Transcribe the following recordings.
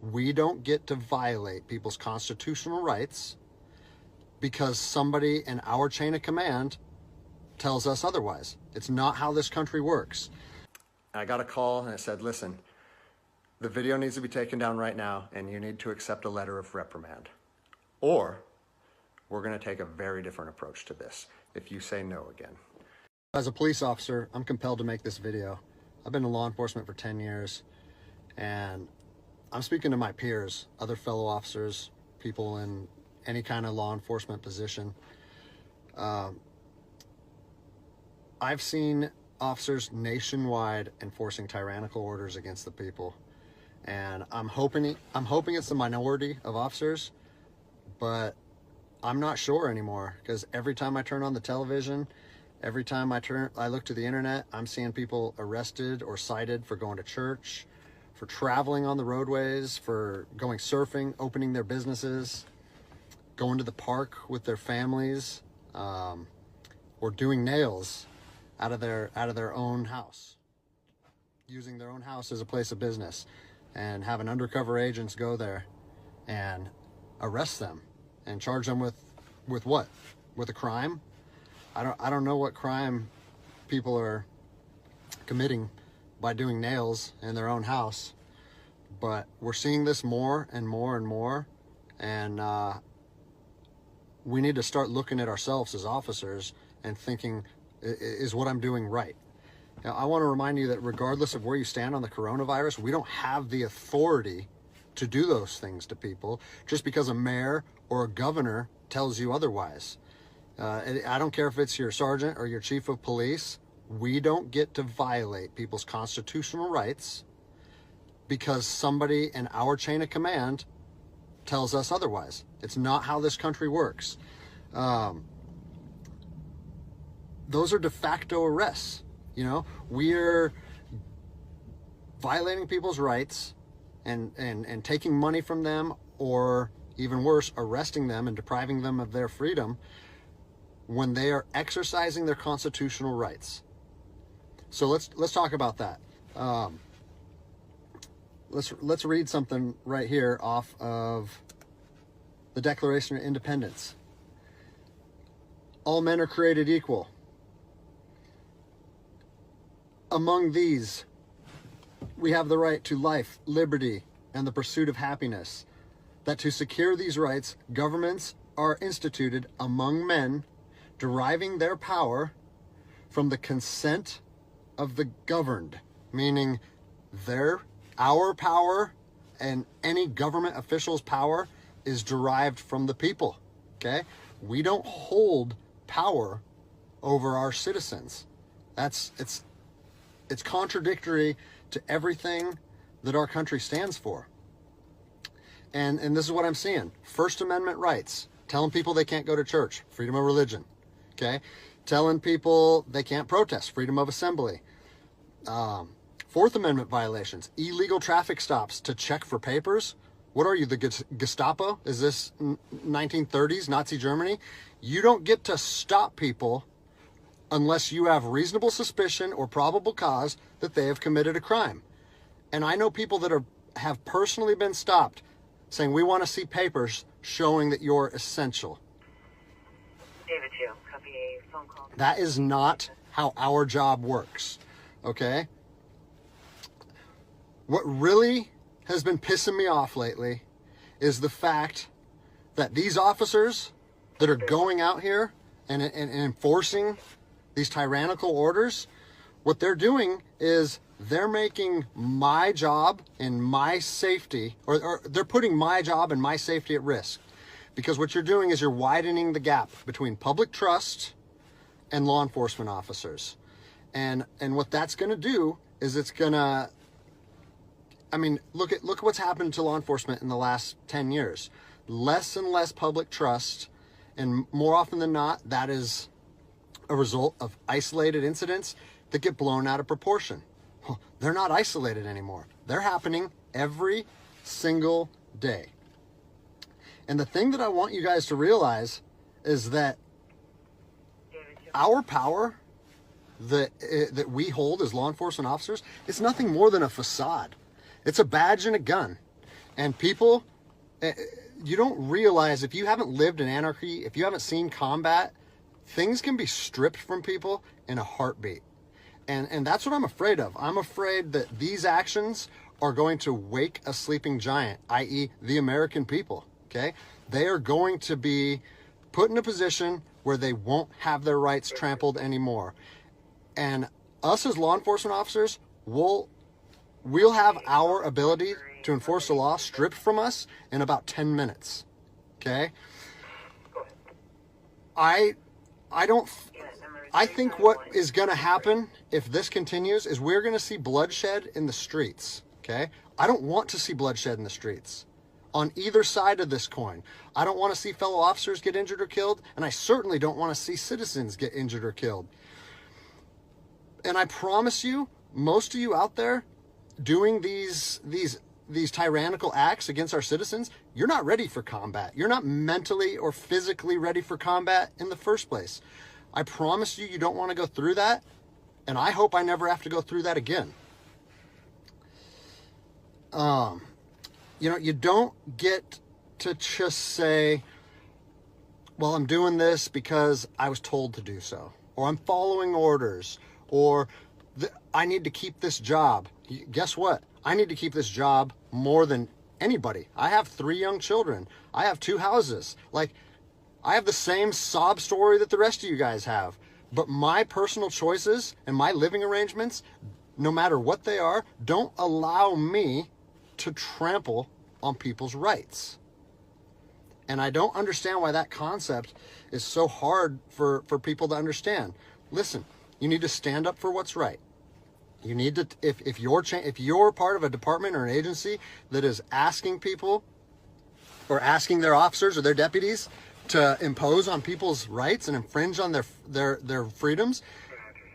We don't get to violate people's constitutional rights because somebody in our chain of command tells us otherwise. It's not how this country works. I got a call and it said, listen, the video needs to be taken down right now and you need to accept a letter of reprimand. Or we're going to take a very different approach to this if you say no again. As a police officer, I'm compelled to make this video. I've been in law enforcement for 10 years and I'm speaking to my peers, other fellow officers, people in any kind of law enforcement position. I've seen officers nationwide enforcing tyrannical orders against the people. And I'm hoping it's the minority of officers, but I'm not sure anymore, because every time I turn on the television, every time I look to the internet, I'm seeing people arrested or cited for going to church, for traveling on the roadways, for going surfing, opening their businesses, going to the park with their families, or doing nails out of their own house, using their own house as a place of business, and having undercover agents go there and arrest them and charge them with what? With a crime? I don't know what crime people are committing by doing nails in their own house, but we're seeing this more and more and more, and we need to start looking at ourselves as officers and thinking, is what I'm doing right? Now, I want to remind you that regardless of where you stand on the coronavirus, we don't have the authority to do those things to people just because a mayor or a governor tells you otherwise. I don't care if it's your sergeant or your chief of police. We don't get to violate people's constitutional rights because somebody in our chain of command tells us otherwise. It's not how this country works. Those are de facto arrests. You know, we're violating people's rights and taking money from them, or even worse, arresting them and depriving them of their freedom when they are exercising their constitutional rights. So let's talk about that. Let's read something right here off of the Declaration of Independence. All men are created equal. Among these, we have the right to life, liberty, and the pursuit of happiness. That to secure these rights, governments are instituted among men, deriving their power from the consent of the governed, meaning our power and any government official's power is derived from the people. Okay? We don't hold power over our citizens. It's contradictory to everything that our country stands for. And this is what I'm seeing. First Amendment rights, telling people they can't go to church, freedom of religion, okay? Telling people they can't protest, freedom of assembly. Fourth Amendment violations, illegal traffic stops to check for papers. What are you, the Gestapo? Is this 1930s Nazi Germany? You don't get to stop people unless you have reasonable suspicion or probable cause that they have committed a crime. And I know people that have personally been stopped saying, we want to see papers showing that you're essential. David 2, copy a phone call. That is not how our job works, okay? What really has been pissing me off lately is the fact that these officers that are going out here and enforcing these tyrannical orders, what they're doing is they're making my job and my safety, or they're putting my job and my safety at risk. Because what you're doing is you're widening the gap between public trust and law enforcement officers. And what that's going to do is it's going to, I mean, look at what's happened to law enforcement in the last 10 years. Less and less public trust, and more often than not, that is a result of isolated incidents that get blown out of proportion. They're not isolated anymore. They're happening every single day. And the thing that I want you guys to realize is that our power that we hold as law enforcement officers is nothing more than a facade. It's a badge and a gun. And people, you don't realize, if you haven't lived in anarchy, if you haven't seen combat, things can be stripped from people in a heartbeat. And that's what I'm afraid of. I'm afraid that these actions are going to wake a sleeping giant, i.e. the American people, okay? They are going to be put in a position where they won't have their rights trampled anymore. And us as law enforcement officers, we'll have our ability to enforce the law stripped from us in about 10 minutes, okay? I think what is going to happen if this continues is we're going to see bloodshed in the streets, okay? I don't want to see bloodshed in the streets on either side of this coin. I don't want to see fellow officers get injured or killed, and I certainly don't want to see citizens get injured or killed. And I promise you, most of you out there doing these tyrannical acts against our citizens, you're not ready for combat. You're not mentally or physically ready for combat in the first place. I promise you, you don't want to go through that, and I hope I never have to go through that again. You don't get to just say, well, I'm doing this because I was told to do so, or I'm following orders, or I need to keep this job. Guess what? I need to keep this job more than anybody. I have 3 young children. I have 2 houses. Like, I have the same sob story that the rest of you guys have. But my personal choices and my living arrangements, no matter what they are, don't allow me to trample on people's rights. And I don't understand why that concept is so hard for people to understand. Listen, you need to stand up for what's right. You need to, if you're part of a department or an agency that is asking people or asking their officers or their deputies to impose on people's rights and infringe on their freedoms,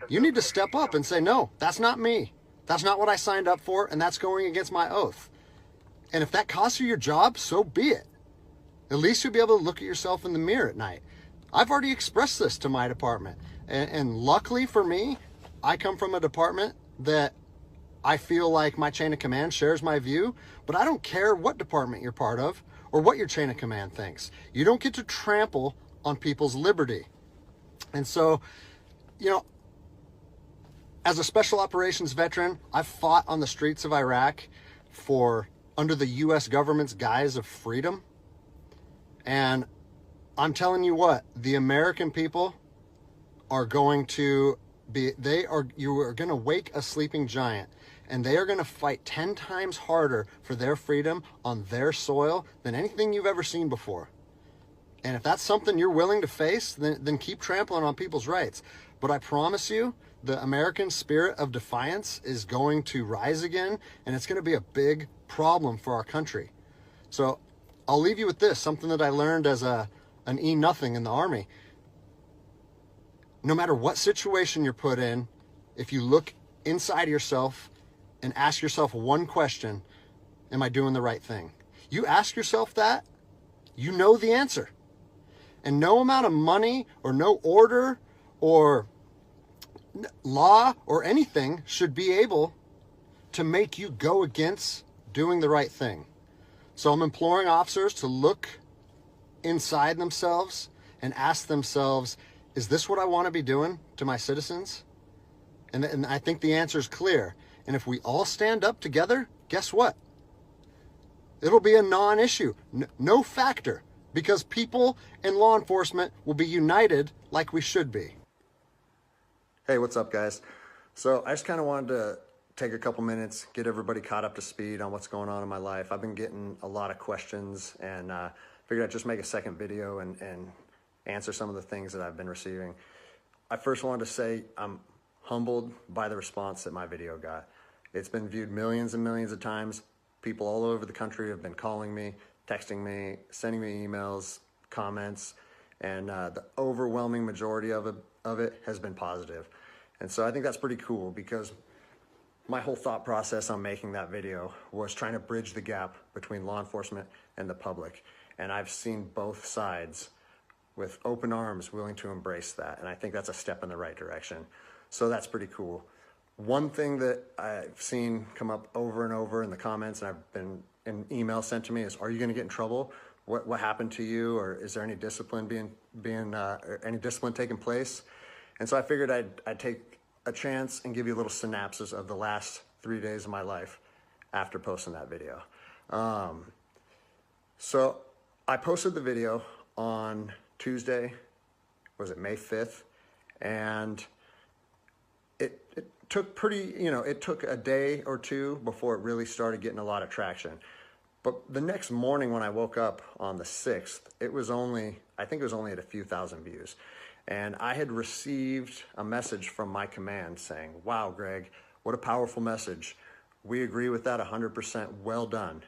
you need to step up and say, no, that's not me. That's not what I signed up for, and that's going against my oath. And if that costs you your job, so be it. At least you'll be able to look at yourself in the mirror at night. I've already expressed this to my department. And luckily for me, I come from a department that I feel like my chain of command shares my view, but I don't care what department you're part of or what your chain of command thinks. You don't get to trample on people's liberty. And so, as a special operations veteran, I've fought on the streets of Iraq under the U.S. government's guise of freedom. And I'm telling you what, the American people are going to you are going to wake a sleeping giant, and they are going to fight 10 times harder for their freedom on their soil than anything you've ever seen before. And if that's something you're willing to face, then keep trampling on people's rights. But I promise you, the American spirit of defiance is going to rise again, and it's going to be a big problem for our country. So I'll leave you with this, something that I learned as an E-nothing in the Army. No matter what situation you're put in, if you look inside yourself and ask yourself one question, am I doing the right thing? You ask yourself that, you know the answer. And no amount of money or no order or law or anything should be able to make you go against doing the right thing. So I'm imploring officers to look inside themselves and ask themselves, is this what I want to be doing to my citizens? And I think the answer is clear. And if we all stand up together, guess what? It'll be a non-issue, no factor, because people and law enforcement will be united like we should be. Hey, what's up, guys? So I just kind of wanted to take a couple minutes, get everybody caught up to speed on what's going on in my life. I've been getting a lot of questions, and figured I'd just make a second video and answer some of the things that I've been receiving. I first wanted to say I'm humbled by the response that my video got. It's been viewed millions and millions of times. People all over the country have been calling me, texting me, sending me emails, comments, and the overwhelming majority of it has been positive. And so I think that's pretty cool, because my whole thought process on making that video was trying to bridge the gap between law enforcement and the public. And I've seen both sides with open arms willing to embrace that. And I think that's a step in the right direction. So that's pretty cool. One thing that I've seen come up over and over in the comments, and I've been an email sent to me is, are you going to get in trouble? What happened to you? Or is there any discipline or any discipline taking place? And so I figured I'd take a chance and give you a little synopsis of the last 3 days of my life after posting that video. So I posted the video on Tuesday, was it May 5th? And it took it took a day or two before it really started getting a lot of traction. But the next morning when I woke up on the 6th, I think it was only at a few thousand views. And I had received a message from my command saying, wow, Greg, what a powerful message. We agree with that 100%, well done.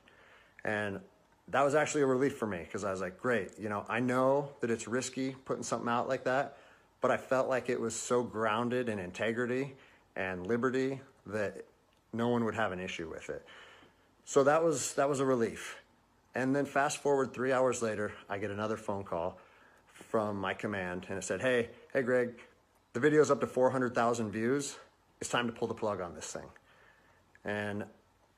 And that was actually a relief for me because I was like, great, I know that it's risky putting something out like that, but I felt like it was so grounded in integrity and liberty that no one would have an issue with it. So that was a relief. And then fast forward 3 hours later, I get another phone call from my command and it said, hey Greg, the video's up to 400,000 views. It's time to pull the plug on this thing. And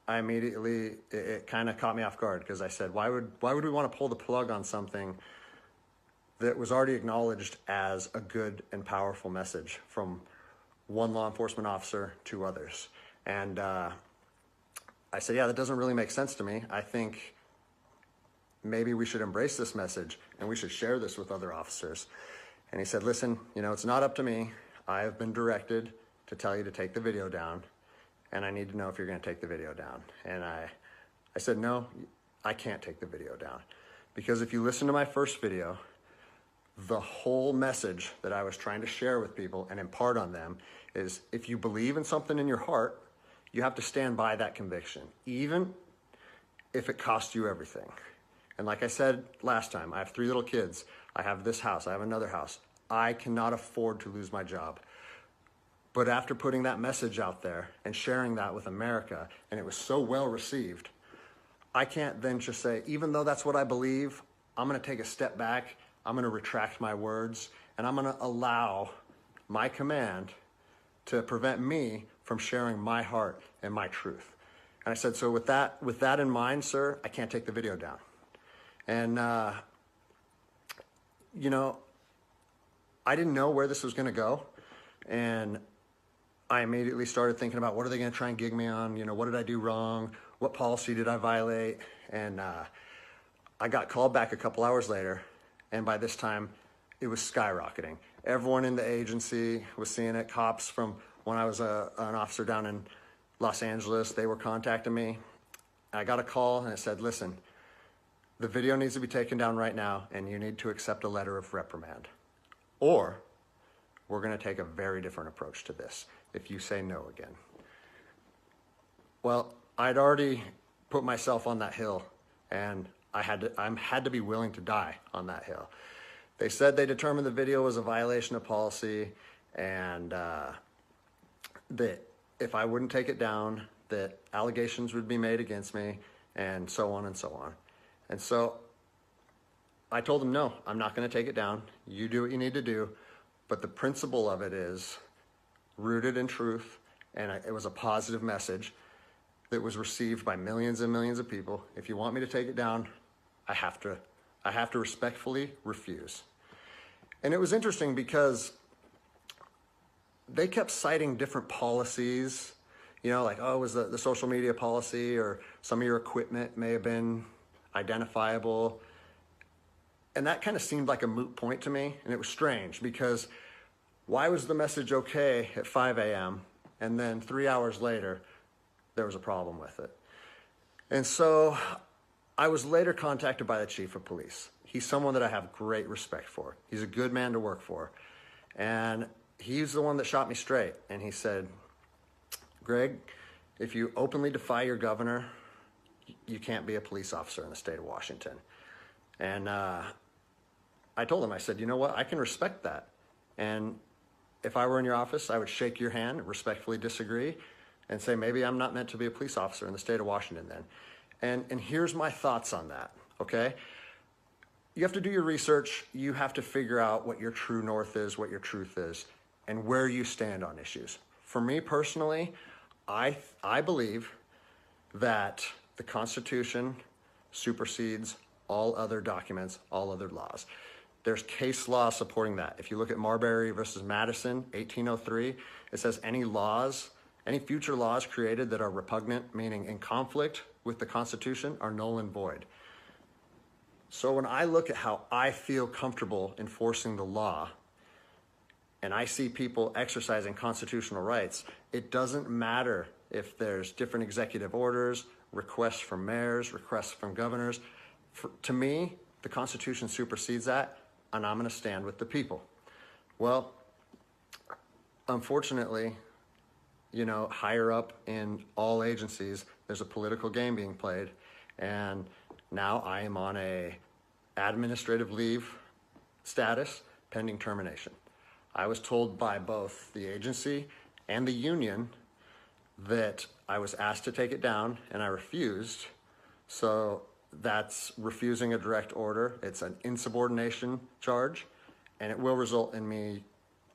I immediately, it kind of caught me off guard because I said, why would we want to pull the plug on something that was already acknowledged as a good and powerful message from one law enforcement officer to others? And I said, yeah, that doesn't really make sense to me. I think maybe we should embrace this message and we should share this with other officers. And he said, listen, it's not up to me. I have been directed to tell you to take the video down, and I need to know if you're going to take the video down. And I said, no, I can't take the video down. Because if you listen to my first video, the whole message that I was trying to share with people and impart on them is if you believe in something in your heart, you have to stand by that conviction, even if it costs you everything. And like I said last time, I have 3 little kids. I have this house. I have another house. I cannot afford to lose my job. But after putting that message out there and sharing that with America, and it was so well received, I can't then just say, even though that's what I believe, I'm going to take a step back. I'm going to retract my words, and I'm going to allow my command to prevent me from sharing my heart and my truth. And I said, so with that in mind, sir, I can't take the video down. And, I didn't know where this was going to go. And I immediately started thinking about what are they going to try and gig me on? What did I do wrong? What policy did I violate? And I got called back a couple hours later. And by this time, it was skyrocketing. Everyone in the agency was seeing it. Cops from when I was an officer down in Los Angeles, they were contacting me. I got a call and it said, listen, the video needs to be taken down right now and you need to accept a letter of reprimand. Or we're going to take a very different approach to this if you say no again. Well, I'd already put myself on that hill and I had to be willing to die on that hill. They said they determined the video was a violation of policy and that if I wouldn't take it down, that allegations would be made against me and so on and so on. And so I told them, no, I'm not going to take it down. You do what you need to do. But the principle of it is rooted in truth, and it was a positive message that was received by millions and millions of people. If you want me to take it down, I have to respectfully refuse. And it was interesting because they kept citing different policies, like, oh, it was the social media policy, or some of your equipment may have been identifiable. And that kind of seemed like a moot point to me. And it was strange because why was the message okay at 5 a.m. and then 3 hours later, there was a problem with it? And so I was later contacted by the chief of police. He's someone that I have great respect for. He's a good man to work for. And he's the one that shot me straight. And he said, Greg, if you openly defy your governor, you can't be a police officer in the state of Washington. And I told him, I said, you know what, I can respect that. And if I were in your office, I would shake your hand, respectfully disagree, and say, maybe I'm not meant to be a police officer in the state of Washington then. And here's my thoughts on that, okay? You have to do your research. You have to figure out what your true north is, what your truth is, and where you stand on issues. For me personally, I believe that the Constitution supersedes all other documents, all other laws. There's case law supporting that. If you look at Marbury versus Madison, 1803, it says any future laws created that are repugnant, meaning in conflict with the Constitution, are null and void. So when I look at how I feel comfortable enforcing the law, and I see people exercising constitutional rights, it doesn't matter if there's different executive orders, requests from mayors, requests from governors. To me, the Constitution supersedes that, and I'm gonna stand with the people. Well, unfortunately, higher up in all agencies, there's a political game being played, and now I am on a administrative leave status pending termination. I was told by both the agency and the union that I was asked to take it down, and I refused. So that's refusing a direct order. It's an insubordination charge, and it will result in me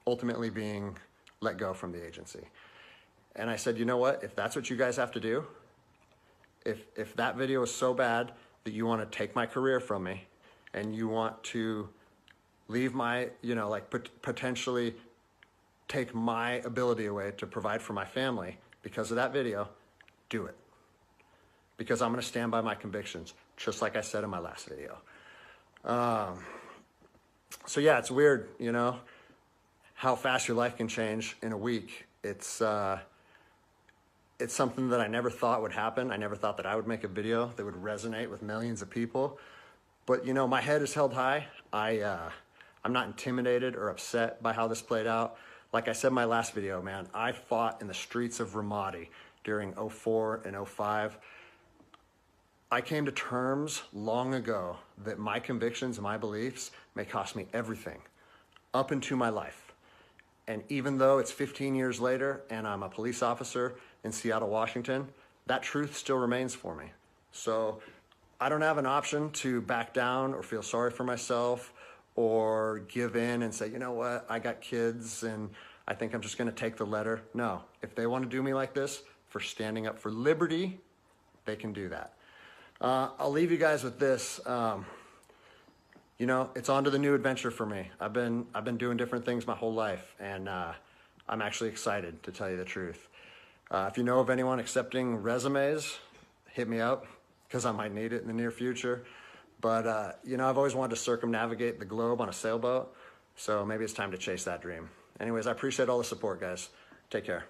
ultimately being let go from the agency. And I said, you know what? If that's what you guys have to do, if that video is so bad that you want to take my career from me and you want to leave my, potentially take my ability away to provide for my family because of that video, do it. Because I'm going to stand by my convictions, just like I said in my last video. So yeah, it's weird, how fast your life can change in a week. It's something that I never thought would happen. I never thought that I would make a video that would resonate with millions of people. But my head is held high. I'm not intimidated or upset by how this played out. Like I said in my last video, man, I fought in the streets of Ramadi during 04 and 05. I came to terms long ago that my convictions and my beliefs may cost me everything up into my life. And even though it's 15 years later and I'm a police officer in Seattle, Washington, that truth still remains for me. So I don't have an option to back down or feel sorry for myself or give in and say, you know what, I got kids and I think I'm just gonna take the letter. No, if they wanna do me like this for standing up for liberty, they can do that. I'll leave you guys with this. It's on to the new adventure for me. I've been doing different things my whole life, and I'm actually excited, to tell you the truth. If you know of anyone accepting resumes, hit me up, because I might need it in the near future. But, I've always wanted to circumnavigate the globe on a sailboat, so maybe it's time to chase that dream. Anyways, I appreciate all the support, guys. Take care.